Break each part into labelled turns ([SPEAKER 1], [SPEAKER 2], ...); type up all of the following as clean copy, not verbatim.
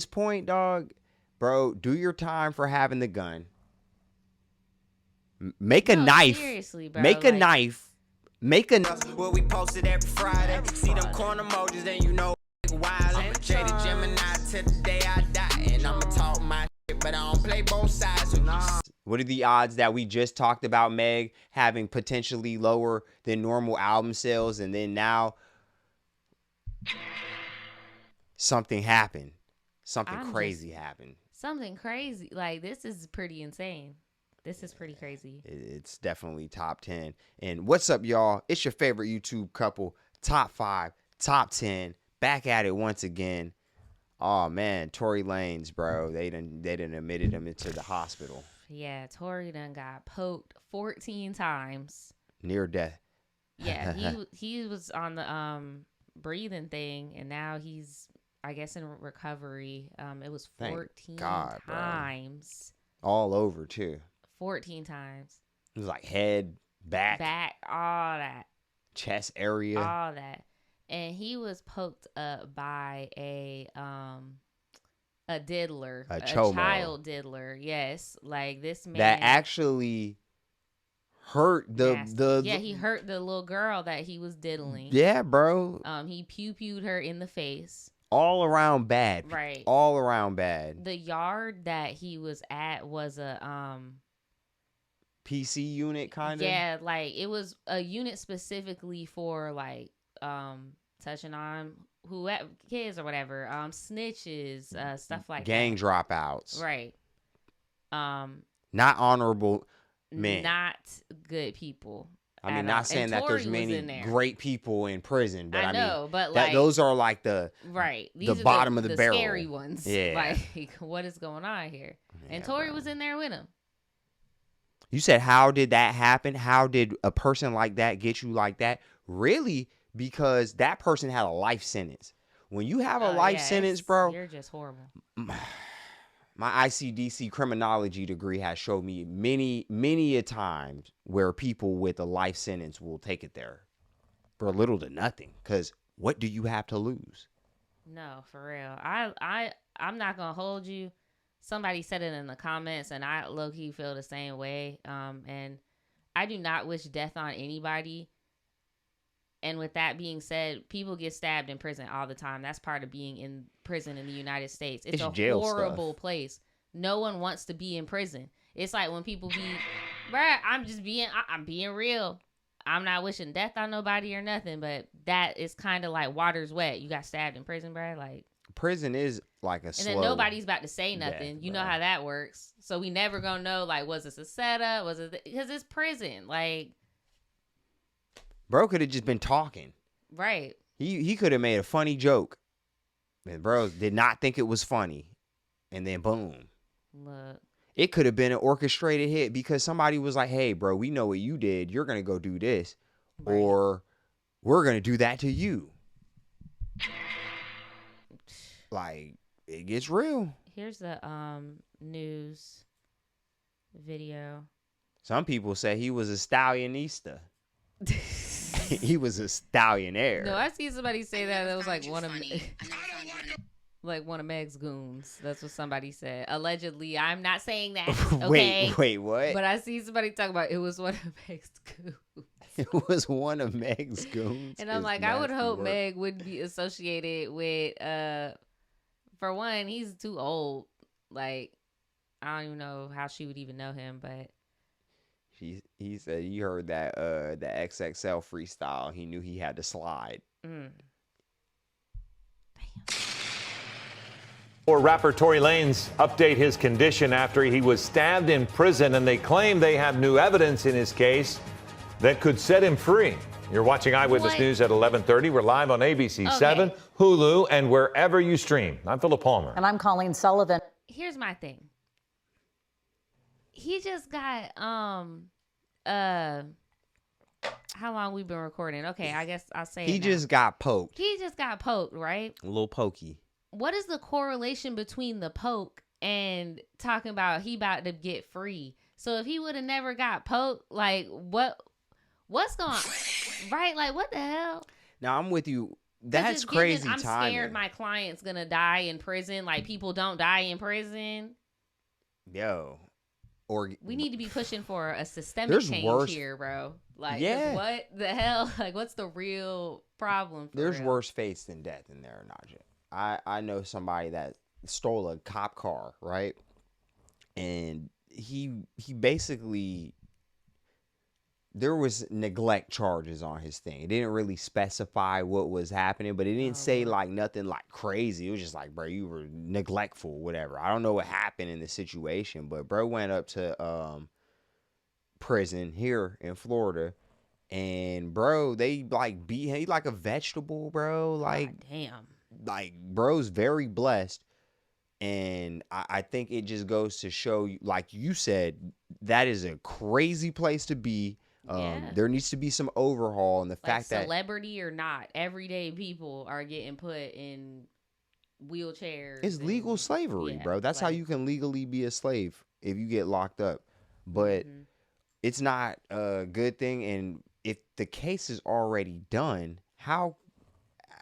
[SPEAKER 1] this point, dog, bro, do your time for having the gun. Make a knife.
[SPEAKER 2] Seriously, bro.
[SPEAKER 1] Make a knife. Make a.
[SPEAKER 3] Well, we posted every Friday. See them corn emojis, then you know wild. I'm a jaded Gemini till the day I die, and I'ma talk my shit, but I don't play both sides.
[SPEAKER 1] What are the odds that we just talked about Meg having potentially lower than normal album sales, and then now something happened, something crazy happened.
[SPEAKER 2] Something crazy. Like, this is pretty insane. This is pretty crazy.
[SPEAKER 1] It's definitely top 10. And what's up, y'all? It's your favorite YouTube couple, top 5, top 10, back at it once again. Oh man, Tory Lanez, bro. They done admitted him into the hospital.
[SPEAKER 2] Yeah, Tory done got poked 14 times.
[SPEAKER 1] Near death.
[SPEAKER 2] Yeah, he was on the breathing thing, and now he's, I guess, in recovery. It was 14 times.
[SPEAKER 1] Bro. All over too.
[SPEAKER 2] 14 times.
[SPEAKER 1] It was like head, back,
[SPEAKER 2] all that.
[SPEAKER 1] Chest area.
[SPEAKER 2] All that. And he was poked up by a diddler. A child diddler. Yes. Like, this man.
[SPEAKER 1] That actually hurt
[SPEAKER 2] he hurt the little girl that he was diddling.
[SPEAKER 1] Yeah, bro.
[SPEAKER 2] He pew-pewed her in the face.
[SPEAKER 1] All around bad.
[SPEAKER 2] Right.
[SPEAKER 1] All around bad.
[SPEAKER 2] The yard that he was at was a
[SPEAKER 1] PC unit kind of.
[SPEAKER 2] Yeah, like it was a unit specifically for like touching on kids or whatever, snitches, stuff like
[SPEAKER 1] gang
[SPEAKER 2] that.
[SPEAKER 1] Dropouts.
[SPEAKER 2] Right.
[SPEAKER 1] Not honorable men.
[SPEAKER 2] Not good people.
[SPEAKER 1] I mean, not saying that there's many great people in prison, but I know, mean,
[SPEAKER 2] but like
[SPEAKER 1] those are like the
[SPEAKER 2] These
[SPEAKER 1] the bottom of the barrel,
[SPEAKER 2] scary ones.
[SPEAKER 1] Yeah,
[SPEAKER 2] like what is going on here? Yeah, and Tory was in there with him.
[SPEAKER 1] You said, how did that happen? How did a person like that get you like that? Really, because that person had a life sentence. When you have a life sentence, bro,
[SPEAKER 2] you're just horrible.
[SPEAKER 1] My ICDC criminology degree has showed me many a times where people with a life sentence will take it there for little to nothing. Because what do you have to lose?
[SPEAKER 2] No, for real. I'm not gonna hold you. Somebody said it in the comments, and I low-key feel the same way. And I do not wish death on anybody. And with that being said, people get stabbed in prison all the time. That's part of being in prison in the United States. It's a horrible place. No one wants to be in prison. It's like when people be, bruh, I'm being real. I'm not wishing death on nobody or nothing, but that is kind of like water's wet. You got stabbed in prison, bruh. Like,
[SPEAKER 1] prison is like a slow.
[SPEAKER 2] And then nobody's about to say nothing. You know how that works. So we never gonna know, like, was this a setup? Was it because it's prison? Like,
[SPEAKER 1] bro could have just been talking.
[SPEAKER 2] Right.
[SPEAKER 1] He could have made a funny joke. And bro did not think it was funny. And then boom.
[SPEAKER 2] Look.
[SPEAKER 1] It could have been an orchestrated hit because somebody was like, hey, bro, we know what you did. You're going to go do this. Right. Or we're going to do that to you. Like, it gets real.
[SPEAKER 2] Here's the news video.
[SPEAKER 1] Some people say he was a stallionista. He was a stallionaire.
[SPEAKER 2] No, I see somebody say that was like one of like one of Meg's goons. That's what somebody said. Allegedly. I'm not saying that. Okay?
[SPEAKER 1] Wait, what?
[SPEAKER 2] But I see somebody talk about it was one of Meg's goons.
[SPEAKER 1] It was one of Meg's goons.
[SPEAKER 2] And I'm like, I would hope Meg wouldn't be associated with for one, he's too old. Like, I don't even know how she would even know him, but
[SPEAKER 1] he said you heard that the XXL freestyle. He knew he had to slide.
[SPEAKER 2] Damn.
[SPEAKER 4] Or rapper Tory Lanez update his condition after he was stabbed in prison, and they claim they have new evidence in his case that could set him free. You're watching Eyewitness News at 11:30. We're live on ABC 7, Hulu, and wherever you stream. I'm Philip Palmer.
[SPEAKER 5] And I'm Colleen Sullivan.
[SPEAKER 2] Here's my thing. He just got how long we been recording? Okay, I guess I'll say
[SPEAKER 1] he just got poked.
[SPEAKER 2] He just got poked, right?
[SPEAKER 1] A little pokey.
[SPEAKER 2] What is the correlation between the poke and talking about he about to get free? So if he would have never got poked, like what's going on? Right? Like, what the hell?
[SPEAKER 1] Now I'm with you That's crazy
[SPEAKER 2] I'm
[SPEAKER 1] timing.
[SPEAKER 2] scared my client's gonna die in prison. Like, people don't die in prison.
[SPEAKER 1] Yo. Or
[SPEAKER 2] we need to be pushing for a systemic
[SPEAKER 1] There's
[SPEAKER 2] change
[SPEAKER 1] worse.
[SPEAKER 2] here, bro. Like,
[SPEAKER 1] Yeah.
[SPEAKER 2] what the hell? Like, what's the real problem?
[SPEAKER 1] There's
[SPEAKER 2] real?
[SPEAKER 1] worse fates than death in there, Najee. I know somebody that stole a cop car, right? And he basically, there was neglect charges on his thing. It didn't really specify what was happening, but it didn't say like nothing like crazy. It was just like, bro, you were neglectful, whatever. I don't know what happened in the situation, but bro went up to prison here in Florida, and bro, they like beat him. He like a vegetable, bro. Like,
[SPEAKER 2] God damn.
[SPEAKER 1] Like, bro's very blessed. And I think it just goes to show you, like you said, that is a crazy place to be. There needs to be some overhaul, and the fact that
[SPEAKER 2] celebrity or not, everyday people are getting put in wheelchairs.
[SPEAKER 1] It's legal slavery, bro. That's how you can legally be a slave if you get locked up. But it's not a good thing. And if the case is already done, how?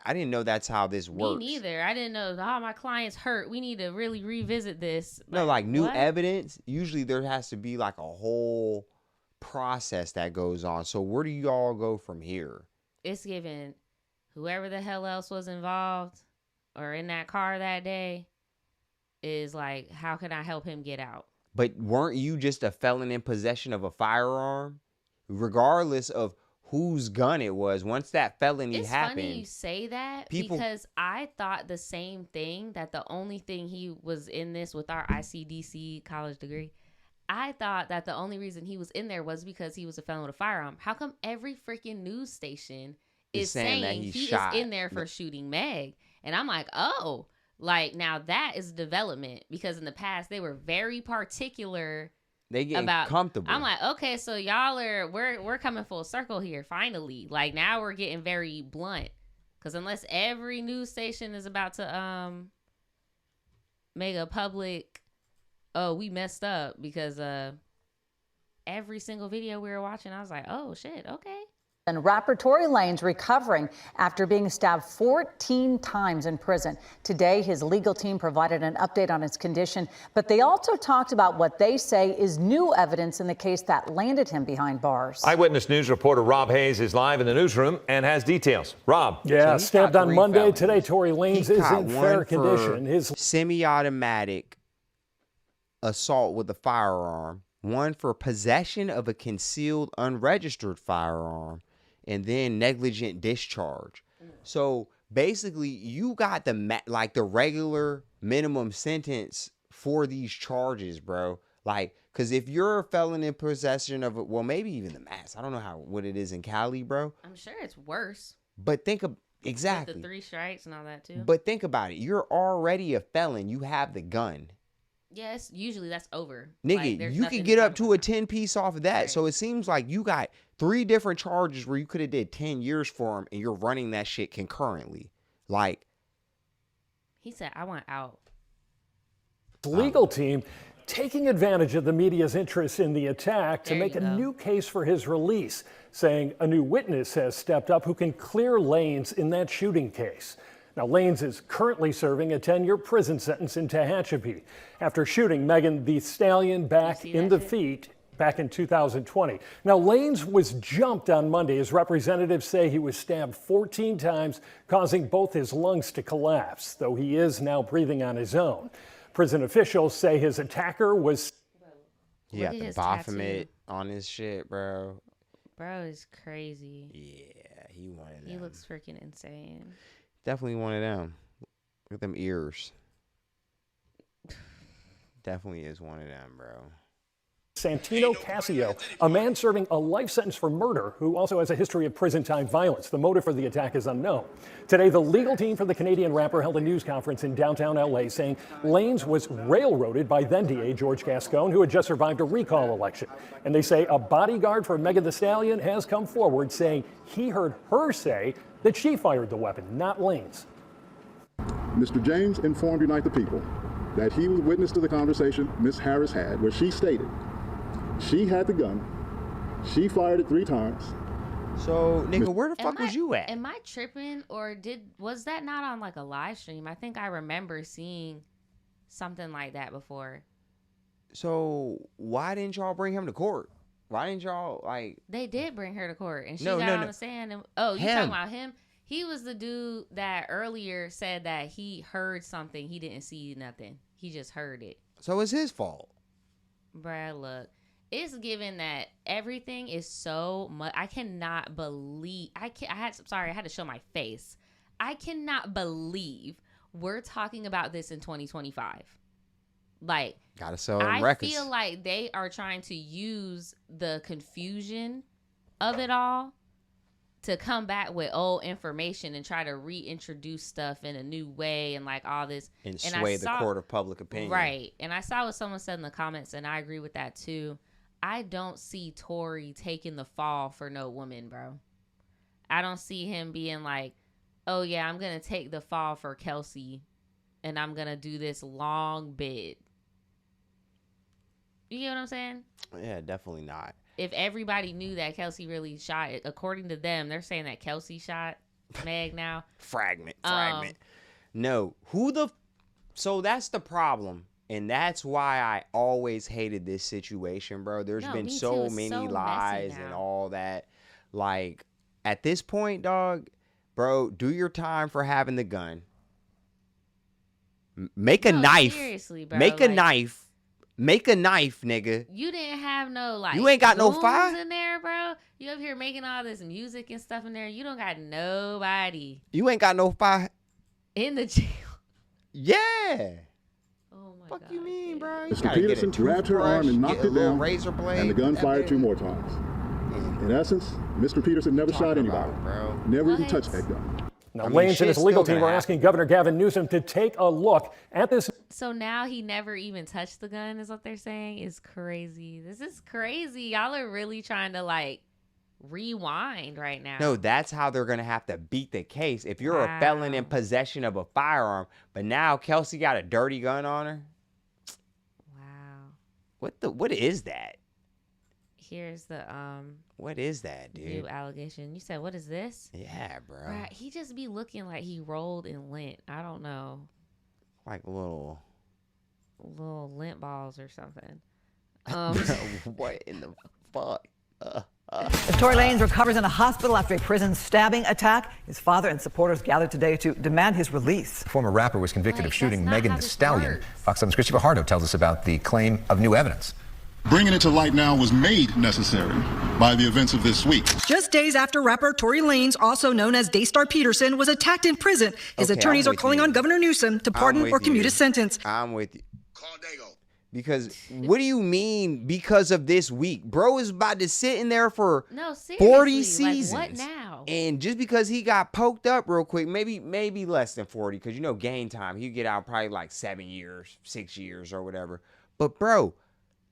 [SPEAKER 1] I didn't know that's how this works.
[SPEAKER 2] Me neither. I didn't know. My client's hurt. We need to really revisit this.
[SPEAKER 1] No, like new evidence. Usually there has to be like a whole process that goes on. So where do you all go from here?
[SPEAKER 2] It's given whoever the hell else was involved or in that car that day is like, how can I help him get out?
[SPEAKER 1] But weren't you just a felon in possession of a firearm? Regardless of whose gun it was, once that felony happened.
[SPEAKER 2] It's funny you say that because I thought the same thing, that the only thing he was in this with our ICDC college degree, I thought that the only reason he was in there was because he was a felon with a firearm. How come every freaking news station is saying that he is in there for shooting Meg? And I'm like, oh, like now that is development, because in the past they were very particular.
[SPEAKER 1] They get comfortable.
[SPEAKER 2] I'm like, okay, so y'all we're coming full circle here finally. Like now we're getting very blunt, because unless every news station is about to make a public, oh, we messed up, because every single video we were watching, I was like, oh shit, okay.
[SPEAKER 5] And rapper Tory Lanez recovering after being stabbed 14 times in prison. Today, his legal team provided an update on his condition, but they also talked about what they say is new evidence in the case that landed him behind bars.
[SPEAKER 4] Eyewitness News reporter Rob Hayes is live in the newsroom and has details. Rob.
[SPEAKER 6] Yeah, so stabbed on Monday. Felonies. Today, Tory Lanez is in fair condition. His
[SPEAKER 1] semi-automatic assault with a firearm, one for possession of a concealed unregistered firearm, and then negligent discharge. So basically, you got the regular minimum sentence for these charges, bro. Like, because if you're a felon in possession of it, well, maybe even the max. I don't know what it is in Cali, bro.
[SPEAKER 2] I'm sure it's worse.
[SPEAKER 1] But think of exactly
[SPEAKER 2] with the 3 strikes and all that too.
[SPEAKER 1] But think about it. You're already a felon. You have the gun.
[SPEAKER 2] Yes, usually that's over.
[SPEAKER 1] Nigga,
[SPEAKER 2] like,
[SPEAKER 1] you could get up to a 10-piece off of that. Right. So it seems like you got 3 different charges where you could have did 10 years for him, and you're running that shit concurrently. Like,
[SPEAKER 2] he said, I want out.
[SPEAKER 6] Legal team taking advantage of the media's interest in the attack to make a new case for his release, saying a new witness has stepped up who can clear Lanez in that shooting case. Now, Lanez is currently serving a 10-year prison sentence in Tehachapi after shooting Megan Thee Stallion back in the feet back in 2020. Now, Lanez was jumped on Monday as representatives say he was stabbed 14 times, causing both his lungs to collapse, though he is now breathing on his own. Prison officials say his attacker was...
[SPEAKER 1] He got the Baphomet on his shit, bro.
[SPEAKER 2] Bro is crazy.
[SPEAKER 1] Yeah, he wanted them.
[SPEAKER 2] He looks freaking insane.
[SPEAKER 1] Definitely one of them. Look at them ears. Definitely is one of them, bro.
[SPEAKER 6] Santino Casio, a man serving a life sentence for murder who also has a history of prison time violence. The motive for the attack is unknown. Today, the legal team for the Canadian rapper held a news conference in downtown LA saying Lanez was railroaded by then DA George Gascon, who had just survived a recall election. And they say a bodyguard for Megan Thee Stallion has come forward saying he heard her say that she fired the weapon, not Lanez.
[SPEAKER 7] Mr. James informed Unite the People that he was witness to the conversation Ms. Harris had, where she stated she had the gun, she fired it 3 times,
[SPEAKER 1] So, nigga, where the fuck was you at?
[SPEAKER 2] Am I tripping, or was that not on like a live stream? I think I remember seeing something like that before.
[SPEAKER 1] So why didn't y'all bring him to court? Why didn't y'all like?
[SPEAKER 2] They did bring her to court, and she
[SPEAKER 1] No,
[SPEAKER 2] got
[SPEAKER 1] no,
[SPEAKER 2] on
[SPEAKER 1] no.
[SPEAKER 2] the stand. And you talking about him? He was the dude that earlier said that he heard something. He didn't see nothing. He just heard it.
[SPEAKER 1] So it's his fault.
[SPEAKER 2] Bruh, look, it's given that everything is so much. I cannot believe. I had to show my face. I cannot believe we're talking about this in 2025. Like,
[SPEAKER 1] gotta sell records.
[SPEAKER 2] I feel like they are trying to use the confusion of it all to come back with old information and try to reintroduce stuff in a new way and like all this.
[SPEAKER 1] And sway the court of public opinion.
[SPEAKER 2] Right. And I saw what someone said in the comments, and I agree with that too. I don't see Tory taking the fall for no woman, bro. I don't see him being like, oh yeah, I'm going to take the fall for Kelsey and I'm going to do this long bid. You get what I'm saying?
[SPEAKER 1] Yeah, definitely not.
[SPEAKER 2] If everybody knew that Kelsey really shot it, according to them, they're saying that Kelsey shot Meg now.
[SPEAKER 1] Fragment. No. So that's the problem. And that's why I always hated this situation, bro. There's been so many lies and all that. Like, at this point, dog, bro, do your time for having the gun. Make a knife.
[SPEAKER 2] Seriously, bro.
[SPEAKER 1] Make a knife. Make a knife, nigga.
[SPEAKER 2] You didn't have no, like,
[SPEAKER 1] you ain't got no
[SPEAKER 2] goons
[SPEAKER 1] fire
[SPEAKER 2] in there, bro. You up here making all this music and stuff in there. You don't got nobody.
[SPEAKER 1] You ain't got no fire
[SPEAKER 2] In the jail.
[SPEAKER 1] Yeah.
[SPEAKER 2] Oh my
[SPEAKER 1] Fuck
[SPEAKER 2] God.
[SPEAKER 1] you mean, bro? You
[SPEAKER 7] Mr. Peterson grabbed her arm and knocked her down,
[SPEAKER 1] razor blade,
[SPEAKER 7] and the gun fired 2 more times. In essence, Mr. Peterson never shot anybody, never even touched that gun.
[SPEAKER 6] Now, Lanez and his legal team are asking Governor Gavin Newsom to take a look at this.
[SPEAKER 2] So now he never even touched the gun, is what they're saying? Is crazy. This is crazy. Y'all are really trying to, like, rewind right now.
[SPEAKER 1] No, that's how they're going to have to beat the case. If you're a felon in possession of a firearm, but now Kelsey got a dirty gun on her.
[SPEAKER 2] Wow.
[SPEAKER 1] What is that?
[SPEAKER 2] Here's the
[SPEAKER 1] what is that, dude?
[SPEAKER 2] new allegation. You said, what is this?
[SPEAKER 1] Yeah, bro.
[SPEAKER 2] Right. He just be looking like he rolled in lint. I don't know.
[SPEAKER 1] Like little
[SPEAKER 2] lint balls or something.
[SPEAKER 1] What in the fuck?
[SPEAKER 8] Tory Lanez recovers in a hospital after a prison stabbing attack. His father and supporters gathered today to demand his release.
[SPEAKER 9] The former rapper was convicted of shooting Megan Thee Stallion. Fox 7's Christy Fajardo tells us about the claim of new evidence.
[SPEAKER 7] Bringing it to light now was made necessary by the events of this week.
[SPEAKER 10] Just days after rapper Tory Lanez, also known as Daystar Peterson, was attacked in prison, his attorneys are calling on Governor Newsom to pardon or commute his sentence.
[SPEAKER 1] I'm with you. Because what do you mean because of this week? Bro is about to sit in there for 40 seasons.
[SPEAKER 2] Like, what now?
[SPEAKER 1] And just because he got poked up real quick, maybe less than 40, because you know game time, he'd get out probably like 7 years, 6 years or whatever. But bro,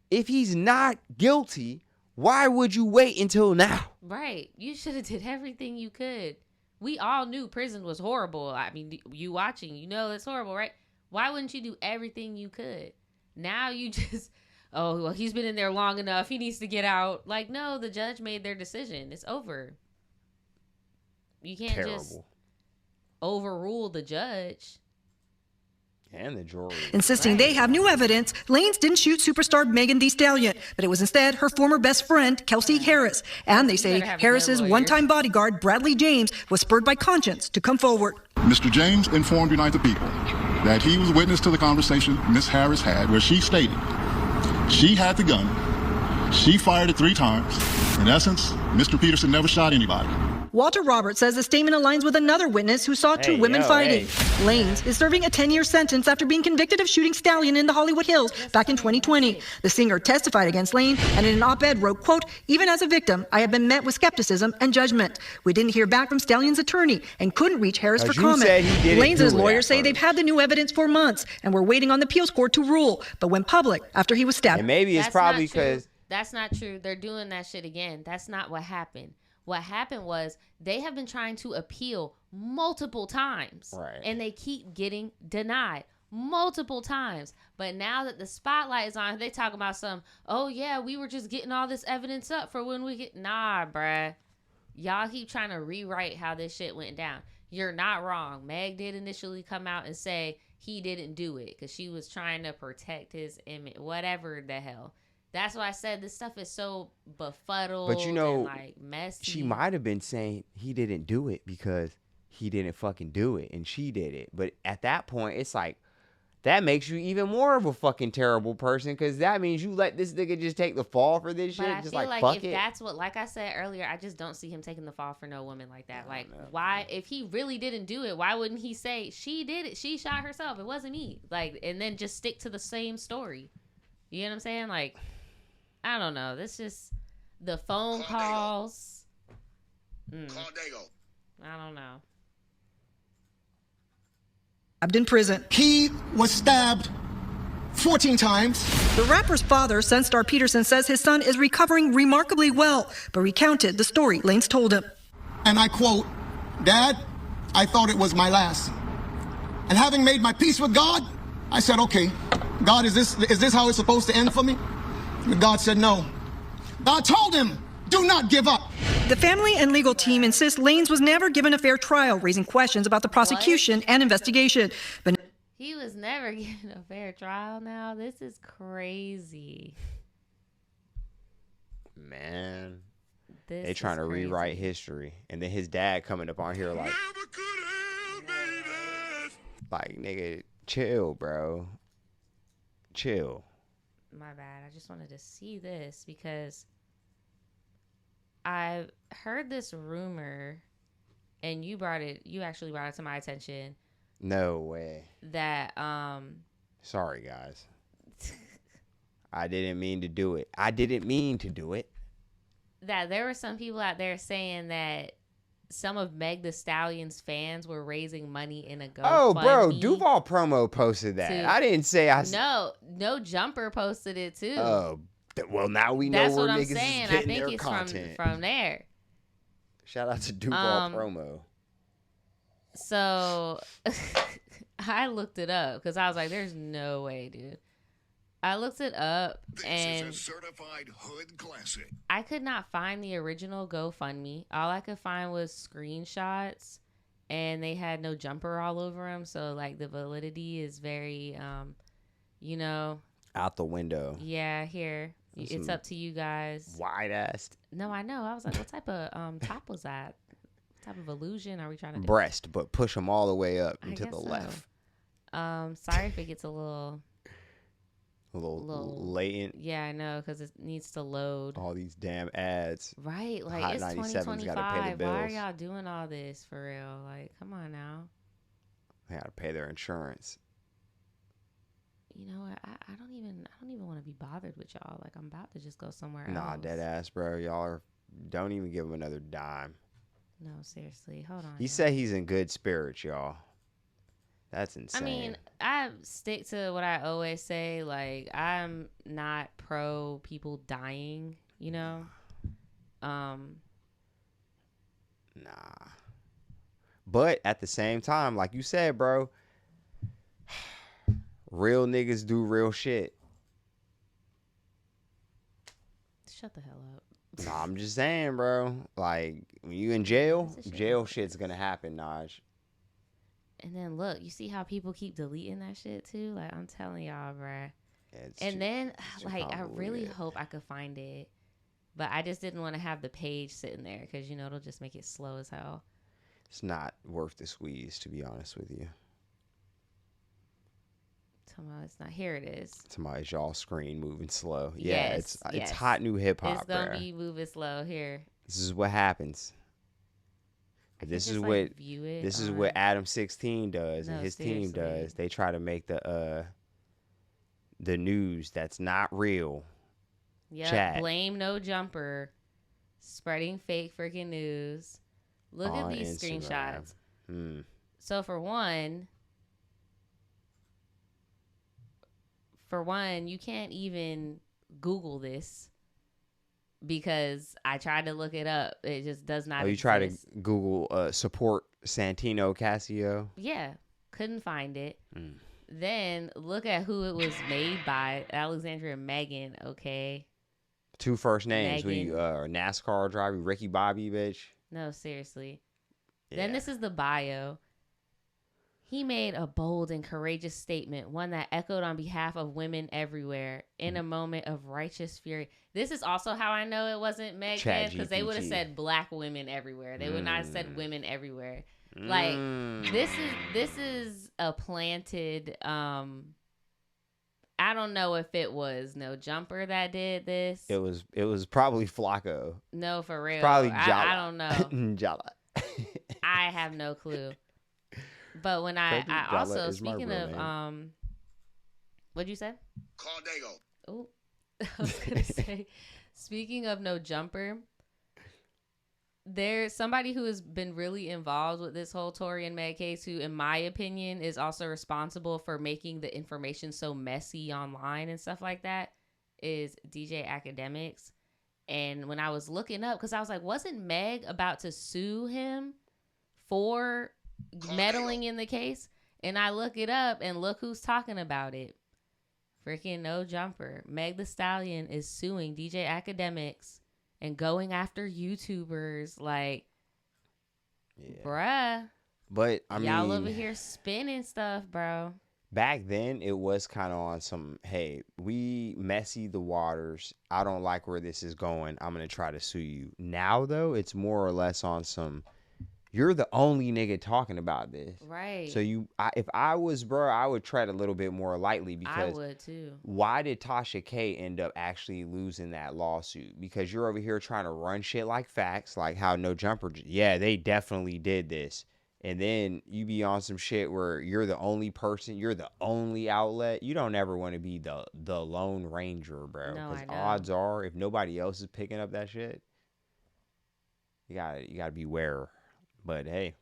[SPEAKER 1] if he's not guilty, why would you wait until now?
[SPEAKER 2] Right. You should have did everything you could. We all knew prison was horrible. I mean, you watching, you know it's horrible, right? Why wouldn't you do everything you could? Now you just, oh, well, he's been in there long enough. He needs to get out. Like, no, the judge made their decision. It's over. You can't just overrule the judge.
[SPEAKER 1] And the jury.
[SPEAKER 10] Insisting they have new evidence, Lanez didn't shoot superstar Megan Thee Stallion, but it was instead her former best friend, Kelsey Harris. And they say Harris's one-time bodyguard, Bradley James, was spurred by conscience to come forward.
[SPEAKER 7] Mr. James informed United People that he was witness to the conversation Ms. Harris had, where she stated she had the gun, she fired it 3 times. In essence, Mr. Peterson never shot anybody.
[SPEAKER 10] Walter Roberts says the statement aligns with another witness who saw 2 women fighting. Lanez is serving a 10-year sentence after being convicted of shooting Stallion in the Hollywood Hills back in 2020. The singer testified against Lanez and in an op-ed wrote, quote, "Even as a victim, I have been met with skepticism and judgment. We didn't hear back from Stallion's attorney and couldn't reach Harris for comment." Lanez's lawyers say they've had the new evidence for months and were waiting on the appeals court to rule, but went public after he was stabbed.
[SPEAKER 1] And maybe it's probably because...
[SPEAKER 2] That's not true. They're doing that shit again. That's not what happened. What happened was they have been trying to appeal multiple times.
[SPEAKER 1] Right.
[SPEAKER 2] And they keep getting denied multiple times. But now that the spotlight is on, they talk about some, oh yeah, we were just getting all this evidence up for when we get, nah, bruh. y'all keep trying to rewrite how this shit went down. You're not wrong. Meg did initially come out and say he didn't do it because she was trying to protect his image, whatever the hell. That's why I said this stuff is so befuddled,
[SPEAKER 1] But you know,
[SPEAKER 2] and like messy.
[SPEAKER 1] She might have been saying he didn't do it because he didn't fucking do it and she did it. But at that point, it's like, that makes you even more of a fucking terrible person because that means you let this nigga just take the fall for this shit.
[SPEAKER 2] But I
[SPEAKER 1] just
[SPEAKER 2] feel
[SPEAKER 1] like
[SPEAKER 2] if
[SPEAKER 1] fuck it.
[SPEAKER 2] that's what, like I said earlier, I just don't see him taking the fall for no woman like that. Like, why, if he really didn't do it, why wouldn't he say, she did it, she shot herself, it wasn't me? Like, and then just stick to the same story. You know what I'm saying? Like, I don't know. This just, the phone calls.
[SPEAKER 11] Call Dago.
[SPEAKER 2] I don't know.
[SPEAKER 10] In prison.
[SPEAKER 12] He was stabbed 14 times.
[SPEAKER 10] The rapper's father, Sunstar Peterson, says his son is recovering remarkably well, but recounted the story Lanez told him.
[SPEAKER 12] And I quote, "Dad, I thought it was my last. And having made my peace with God, I said, okay, God, is this how it's supposed to end for me?" But God said no. God told him, "Do not give up."
[SPEAKER 10] The family and legal team insist Lanez was never given a fair trial, raising questions about the prosecution and investigation. But
[SPEAKER 2] he was never given a fair trial now. This is crazy.
[SPEAKER 1] Man.
[SPEAKER 2] This
[SPEAKER 1] they trying to rewrite history. And then his dad coming up on here like, nigga, chill, bro. Chill.
[SPEAKER 2] My bad. I just wanted to see this because I heard this rumor, and you actually brought it to my attention.
[SPEAKER 1] No way.
[SPEAKER 2] That,
[SPEAKER 1] sorry, guys. I didn't mean to do it. I didn't mean to do it.
[SPEAKER 2] That there were some people out there saying that some of Meg Thee Stallion's fans were raising money in a GoFundMe.
[SPEAKER 1] Oh, bro, Duval promo posted that. I didn't say I...
[SPEAKER 2] No Jumper posted it, too.
[SPEAKER 1] Oh, well, now we know where niggas is getting
[SPEAKER 2] I think
[SPEAKER 1] their
[SPEAKER 2] it's
[SPEAKER 1] content.
[SPEAKER 2] from there.
[SPEAKER 1] Shout out to Duval promo.
[SPEAKER 2] So I looked it up because I was like, there's no way, dude. I looked it up and
[SPEAKER 11] this is a certified hood classic.
[SPEAKER 2] I could not find the original GoFundMe. All I could find was screenshots, and they had no Jumper all over them. So like the validity is very,
[SPEAKER 1] out the window.
[SPEAKER 2] Yeah, here. It's up to you guys.
[SPEAKER 1] Wide ass.
[SPEAKER 2] No, I know. I was like, what type of top was that? What type of illusion are we trying to do?
[SPEAKER 1] Breast, but push them all the way up and to the left.
[SPEAKER 2] Sorry if it gets a little
[SPEAKER 1] latent.
[SPEAKER 2] Yeah, I know, because it needs to load.
[SPEAKER 1] All these damn ads.
[SPEAKER 2] Right, like
[SPEAKER 1] Hot
[SPEAKER 2] it's
[SPEAKER 1] 97's gotta pay the
[SPEAKER 2] 2025.
[SPEAKER 1] bills.
[SPEAKER 2] Why are y'all doing all this for real? Like, come on now.
[SPEAKER 1] They gotta pay their insurance.
[SPEAKER 2] You know what? I don't even want to be bothered with y'all. Like, I'm about to just go somewhere else.
[SPEAKER 1] Nah, dead ass, bro. Don't even give him another dime.
[SPEAKER 2] No, seriously. Hold on.
[SPEAKER 1] He said he's in good spirits, y'all. That's insane.
[SPEAKER 2] I mean, I stick to what I always say. Like, I'm not pro people dying, Nah.
[SPEAKER 1] But at the same time, like you said, bro, real niggas do real shit.
[SPEAKER 2] Shut the hell up.
[SPEAKER 1] Nah, I'm just saying, bro. Like, when you in jail shit's gonna happen, Naj.
[SPEAKER 2] And then look, you see how people keep deleting that shit too? Like, I'm telling y'all, bruh. I really hope I could find it. But I just didn't want to have the page sitting there because, it'll just make it slow as hell.
[SPEAKER 1] It's not worth the squeeze, to be honest with you.
[SPEAKER 2] It's not. Here it is.
[SPEAKER 1] Somebody's y'all screen moving slow.
[SPEAKER 2] Yes,
[SPEAKER 1] yeah, it's hot new hip hop.
[SPEAKER 2] It's gonna be moving slow here.
[SPEAKER 1] This is what happens. This is what Adam 16 does and his team does. They try to make the news that's not real.
[SPEAKER 2] Yeah, blame no Jumper, spreading fake freaking news. Look at these screenshots. So for one, you can't even Google this because I tried to look it up. It just does not exist.
[SPEAKER 1] You try to Google support Santino Casio?
[SPEAKER 2] Yeah, couldn't find it. Then look at who it was made by. Alexandria and Megan, okay?
[SPEAKER 1] 2 first names. We NASCAR driver, Ricky Bobby, bitch.
[SPEAKER 2] No, seriously. Yeah. Then this is the bio. He made a bold and courageous statement, one that echoed on behalf of women everywhere in a moment of righteous fury. This is also how I know it wasn't Meg fans, because they would have said black women everywhere. They would not have said women everywhere. Like, this is a planted, I don't know if it was No Jumper that did this.
[SPEAKER 1] It was probably Flacco.
[SPEAKER 2] No, for real.
[SPEAKER 1] Probably Jala.
[SPEAKER 2] I don't know.
[SPEAKER 1] Jala.
[SPEAKER 2] I have no clue. But when I also, speaking of, what'd you say?
[SPEAKER 11] Caldego.
[SPEAKER 2] Oh, I was going to say, speaking of No Jumper, there's somebody who has been really involved with this whole Tory and Meg case who, in my opinion, is also responsible for making the information so messy online and stuff like that, is DJ Academics. And when I was looking up, because I was like, wasn't Meg about to sue him for meddling in the case? And I look it up and look who's talking about it. Freaking No Jumper. Meg the Stallion is suing DJ Academics and going after YouTubers. Like, bruh.
[SPEAKER 1] But I mean,
[SPEAKER 2] y'all over here spinning stuff, bro.
[SPEAKER 1] Back then, it was kind of on some, hey, we messy the waters. I don't like where this is going. I'm going to try to sue you. Now, though, it's more or less on some, you're the only nigga talking about this.
[SPEAKER 2] Right.
[SPEAKER 1] So if I was, bro, I would tread a little bit more lightly, because
[SPEAKER 2] I would too.
[SPEAKER 1] Why did Tasha K end up actually losing that lawsuit? Because you're over here trying to run shit like facts, like how No Jumper, yeah, they definitely did this. And then you be on some shit where you're the only person, you're the only outlet. You don't ever want to be the Lone Ranger, bro.
[SPEAKER 2] No,
[SPEAKER 1] because
[SPEAKER 2] I know.
[SPEAKER 1] odds are, if nobody else is picking up that shit, you gotta beware. But hey,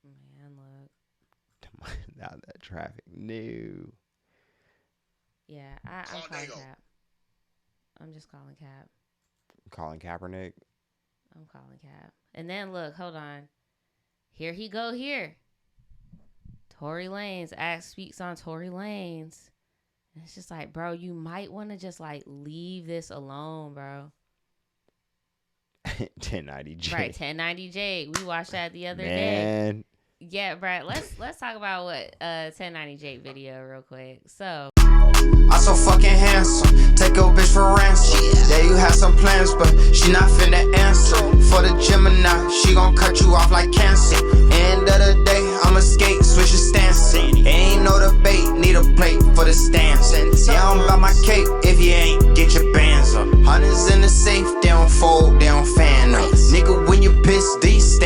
[SPEAKER 2] man, look.
[SPEAKER 1] Now that traffic, no.
[SPEAKER 2] Yeah, I'm calling Cap. I'm just calling Cap.
[SPEAKER 1] Calling Kaepernick.
[SPEAKER 2] I'm calling Cap. And then look, hold on. Here he go here. Tory Lanez. Axe speaks on Tory Lanez. And it's just like, bro, you might want to just like leave this alone, bro.
[SPEAKER 1] 1090J.
[SPEAKER 2] Right, 1090J. We watched that the other day. Yeah, Brad. Let's talk about what 1090J video real quick. So
[SPEAKER 3] I'm so fucking handsome. Take a bitch for ransom. Yeah, you have some plans, but she not finna answer. For the Gemini, she gon' cut you off like cancer. End of the day, I'ma skate, switch your stance. Ain't no debate, need a plate for the stance. Yeah, I'm about my cake. If you ain't, get your bands up. Hundreds in the safe, they don't fold, they don't fan up. Nigga, when you piss, these